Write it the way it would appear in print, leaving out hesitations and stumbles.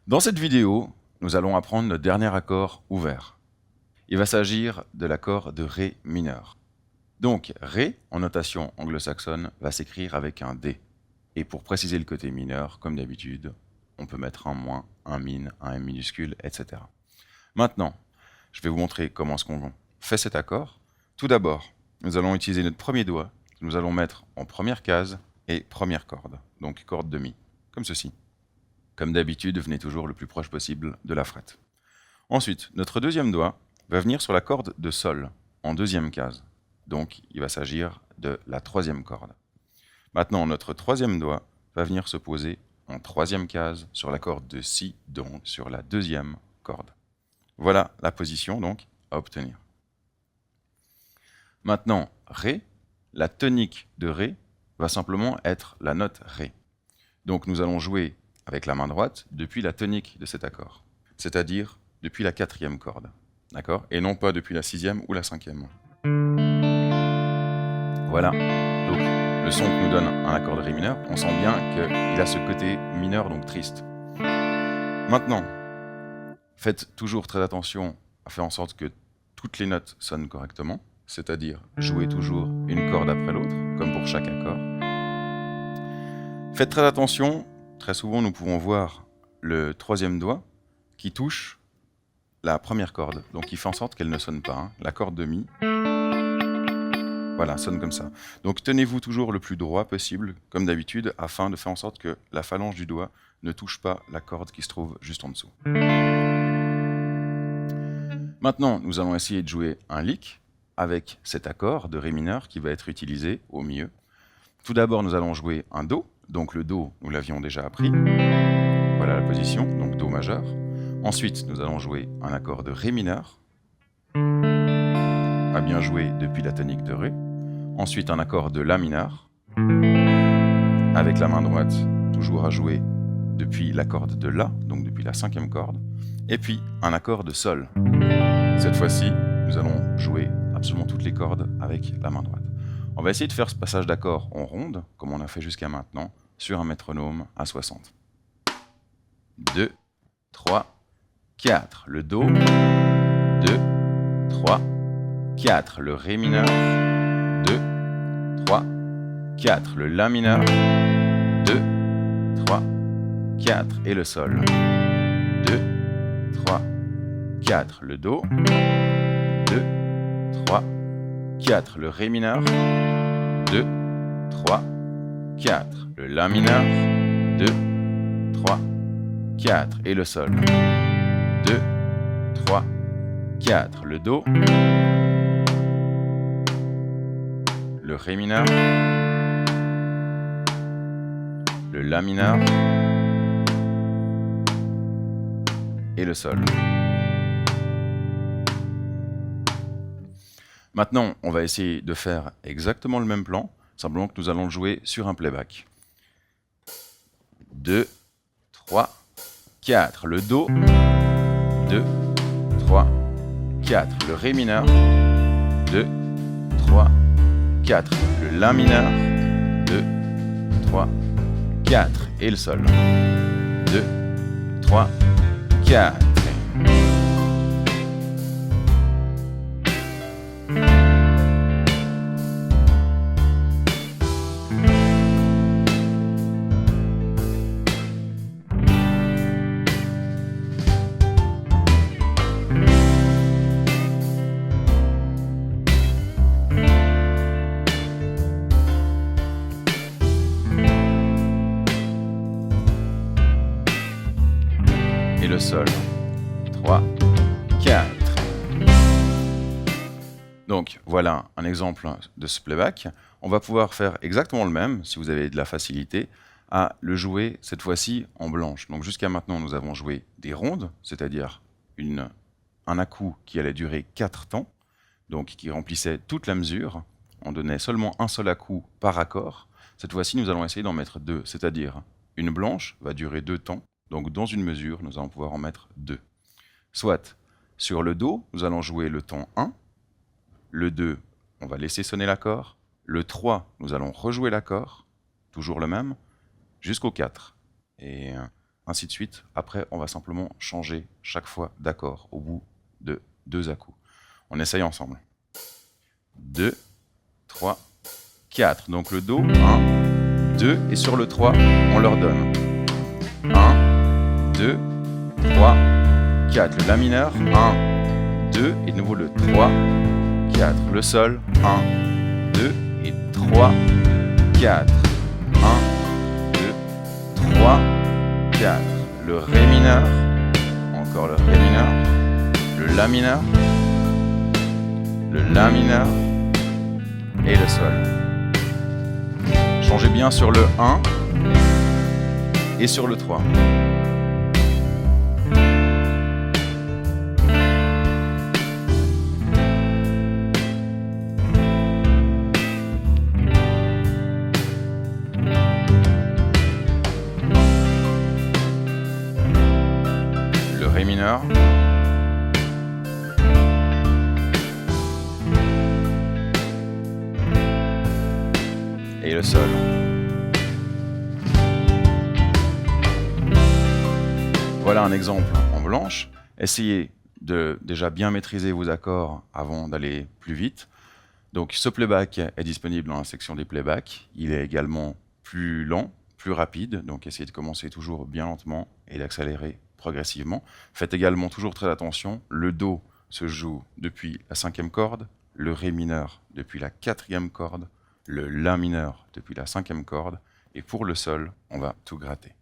Dans cette vidéo, nous allons apprendre notre dernier accord ouvert. Il va s'agir de l'accord de Ré mineur. Donc, Ré, en notation anglo-saxonne, va s'écrire avec un D. Et pour préciser le côté mineur, comme d'habitude, on peut mettre un moins, un min, un M minuscule, etc. Maintenant, je vais vous montrer comment est-ce qu'on fait cet accord. Tout d'abord, nous allons utiliser notre premier doigt, que nous allons mettre en première case et première corde, donc corde de Mi, comme ceci. Comme d'habitude, venez toujours le plus proche possible de la frette. Ensuite, notre deuxième doigt va venir sur la corde de Sol, en deuxième case. Donc, il va s'agir de la troisième corde. Maintenant, notre troisième doigt va venir se poser en troisième case sur la corde de Si, donc sur la deuxième corde. Voilà la position donc à obtenir. Maintenant, Ré, la tonique de Ré va simplement être la note Ré. Donc nous allons jouer avec la main droite depuis la tonique de cet accord, c'est-à-dire depuis la quatrième corde, d'accord, et non pas depuis la sixième ou la cinquième. Voilà, donc le son que nous donne un accord de Ré mineur, on sent bien qu'il a ce côté mineur, donc triste. Maintenant, faites toujours très attention à faire en sorte que toutes les notes sonnent correctement, c'est-à-dire jouer toujours une corde après l'autre, comme pour chaque accord. Faites très attention, très souvent nous pouvons voir le troisième doigt qui touche la première corde, donc il fait en sorte qu'elle ne sonne pas, hein. La corde de Mi, voilà, sonne comme ça. Donc tenez-vous toujours le plus droit possible, comme d'habitude, afin de faire en sorte que la phalange du doigt ne touche pas la corde qui se trouve juste en dessous. Maintenant, nous allons essayer de jouer un lick avec cet accord de Ré mineur qui va être utilisé au milieu. Tout d'abord, nous allons jouer un Do. Donc le Do, nous l'avions déjà appris. Voilà la position, donc Do majeur. Ensuite, nous allons jouer un accord de Ré mineur, à bien jouer depuis la tonique de Ré. Ensuite, un accord de La mineur, avec la main droite, toujours à jouer depuis la corde de La, donc depuis la cinquième corde. Et puis, un accord de Sol. Cette fois-ci, nous allons jouer absolument toutes les cordes avec la main droite. On va essayer de faire ce passage d'accords en ronde, comme on a fait jusqu'à maintenant, sur un métronome à 60. 2, 3, 4, le Do, 2, 3, 4, le Ré mineur, 2, 3, 4, le La mineur, 2, 3, 4, et le Sol, 2, 3, 4, le Do, 2, 3, 4, le Ré mineur, 2, 3, 4, le La mineur, 2, 3, 4, et le Sol, 2, 3, 4, le Do, le Ré mineur, le La mineur, et le Sol. Maintenant, on va essayer de faire exactement le même plan, simplement que nous allons le jouer sur un playback. 2, 3, 4, le Do, 2, 3, 4, le Ré mineur, 2, 3, 4, le La mineur, 2, 3, 4, et le Sol, 2, 3, 4. Et le Sol, 3, 4. Donc voilà un exemple de ce playback. On va pouvoir faire exactement le même, si vous avez de la facilité, à le jouer cette fois-ci en blanche. Donc jusqu'à maintenant, nous avons joué des rondes, c'est-à-dire un à-coup qui allait durer 4 temps, donc qui remplissait toute la mesure. On donnait seulement un seul à-coup par accord. Cette fois-ci, nous allons essayer d'en mettre 2, c'est-à-dire une blanche va durer 2 temps. Donc dans une mesure, nous allons pouvoir en mettre 2. Soit sur le Do, nous allons jouer le temps 1. Le 2, on va laisser sonner l'accord. Le 3, nous allons rejouer l'accord, toujours le même, jusqu'au 4. Et ainsi de suite. Après, on va simplement changer chaque fois d'accord au bout de 2 à-coups. On essaye ensemble. 2, 3, 4. Donc le Do, 1, 2, et sur le 3, on leur donne 1, 2, 3, 4. Le La mineur, 1, 2, et de nouveau le 3, 4. Le Sol, 1, 2, et 3, 4. 1, 2, 3, 4. Le Ré mineur, encore le Ré mineur, le La mineur, le La mineur et le Sol. Changez bien sur le 1 et sur le 3. Le Ré mineur. Et le Sol. Voilà un exemple en blanche. Essayez de déjà bien maîtriser vos accords avant d'aller plus vite. Donc ce playback est disponible dans la section des playbacks. Il est également plus lent, plus rapide. Donc essayez de commencer toujours bien lentement et d'accélérer progressivement. Faites également toujours très attention. Le Do se joue depuis la 5e corde, le Ré mineur depuis la 4e corde, le La mineur depuis la 5e corde, et pour le Sol, on va tout gratter.